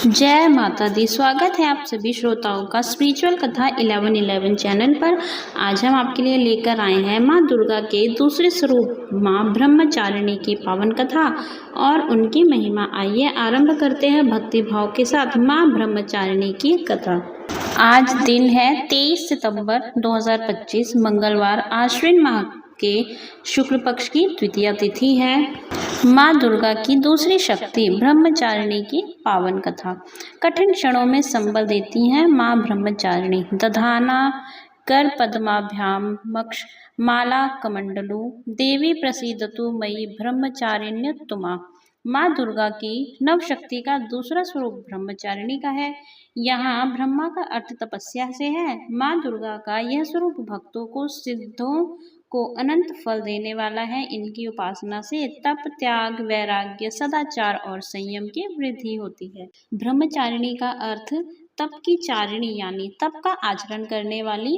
जय माता दी। स्वागत है आप सभी श्रोताओं का स्पिरिचुअल कथा 1111 चैनल पर। आज हम आपके लिए लेकर आए हैं माँ दुर्गा के दूसरे स्वरूप माँ ब्रह्मचारिणी की पावन कथा और उनकी महिमा। आइए आरंभ करते हैं भक्ति भाव के साथ माँ ब्रह्मचारिणी की कथा। आज दिन है 23 सितंबर 2025 मंगलवार, आश्विन माह के शुक्ल पक्ष की द्वितीया तिथि है। माँ दुर्गा की दूसरी शक्ति ब्रह्मचारिणी की पावन कथा। कठिन क्षणों में संबल देती हैं माँ ब्रह्मचारिणी। दधाना कर पद्माभ्याम मक्ष माला कमंडलू देवी प्रसीदतु मयि ब्रह्मचारिण्यतुमा। माँ दुर्गा की नव शक्ति का दूसरा स्वरूप ब्रह्मचारिणी का है। यहाँ ब्रह्मा का अर्थ तपस्या से है। माँ दुर्गा का यह स्वरूप भक्तों को सिद्धों को अनंत फल देने वाला है। इनकी उपासना से तप, त्याग, वैराग्य, सदाचार और संयम की वृद्धि होती है। ब्रह्मचारिणी का अर्थ तप की चारिणी यानी तप का आचरण करने वाली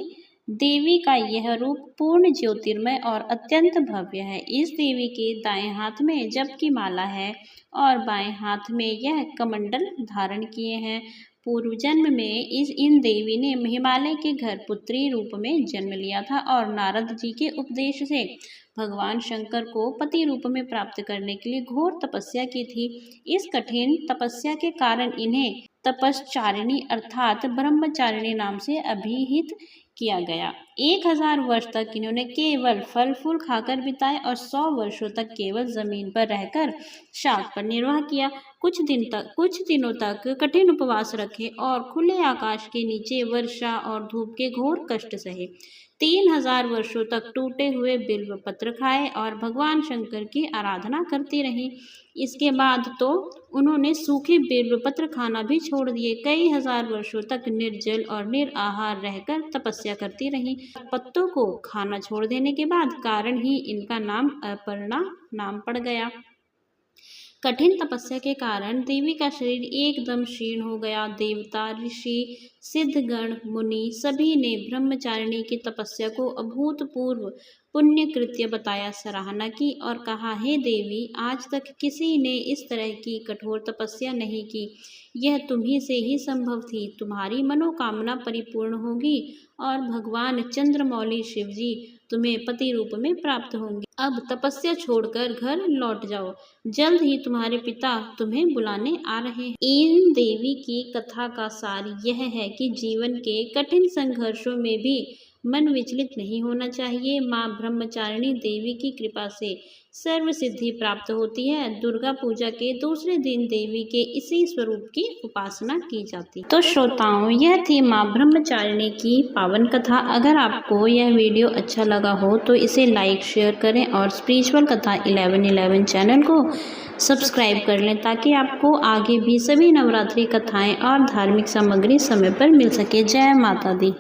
देवी का यह रूप पूर्ण ज्योतिर्मय और अत्यंत भव्य है। इस देवी के दाएं हाथ में जप की माला है और बाएं हाथ में यह कमंडल धारण किए हैं। पूर्व जन्म में इन देवी ने हिमालय के घर पुत्री रूप में जन्म लिया था और नारद जी के उपदेश से भगवान शंकर को पति रूप में प्राप्त करने के लिए घोर तपस्या की थी। इस कठिन तपस्या के कारण इन्हें तपश्चारिणी अर्थात ब्रह्मचारिणी नाम से अभिहित किया गया। 1000 वर्ष तक इन्होंने केवल फल फूल खाकर बिताए और 100 वर्षों तक केवल जमीन पर रहकर शाक पर निर्वाह किया। कुछ दिनों तक कठिन उपवास रखे और खुले आकाश के नीचे वर्षा और धूप के घोर कष्ट सहे। 3000 वर्षों तक टूटे हुए बिल्व पत्र खाए और भगवान शंकर की आराधना करती रही। इसके बाद तो उन्होंने सूखे बिल्व पत्र खाना भी छोड़ दिए। कई हजार वर्षों तक निर्जल और निराहार रहकर तपस्या करती रही। पत्तों को खाना छोड़ देने के बाद कारण ही इनका नाम अपर्णा नाम पड़ गया। कठिन तपस्या के कारण देवी का शरीर एकदम क्षीण हो गया। देवता, ऋषि, सिद्धगण, मुनि सभी ने ब्रह्मचारिणी की तपस्या को अभूतपूर्व पुण्य कृत्य बताया, सराहना की और कहा, हे देवी, आज तक किसी ने इस तरह की कठोर तपस्या नहीं की। यह तुम्ही से ही संभव थी। तुम्हारी मनोकामना परिपूर्ण होगी और भगवान चंद्रमौली शिवजी तुम्हें पति रूप में प्राप्त होंगे। अब तपस्या छोड़कर घर लौट जाओ। जल्द ही तुम्हारे पिता तुम्हें बुलाने आ रहे हैं। इन देवी की कथा का सार यह है कि जीवन के कठिन संघर्षों में भी मन विचलित नहीं होना चाहिए। माँ ब्रह्मचारिणी देवी की कृपा से सर्व सिद्धि प्राप्त होती है। दुर्गा पूजा के दूसरे दिन देवी के इसी स्वरूप की उपासना की जाती है। तो श्रोताओं, यह थी माँ ब्रह्मचारिणी की पावन कथा। अगर आपको यह वीडियो अच्छा लगा हो तो इसे लाइक शेयर करें और स्पिरिचुअल कथा 1111 चैनल को सब्सक्राइब कर लें ताकि आपको आगे भी सभी नवरात्रि कथाएं और धार्मिक सामग्री समय पर मिल सके। जय माता दी।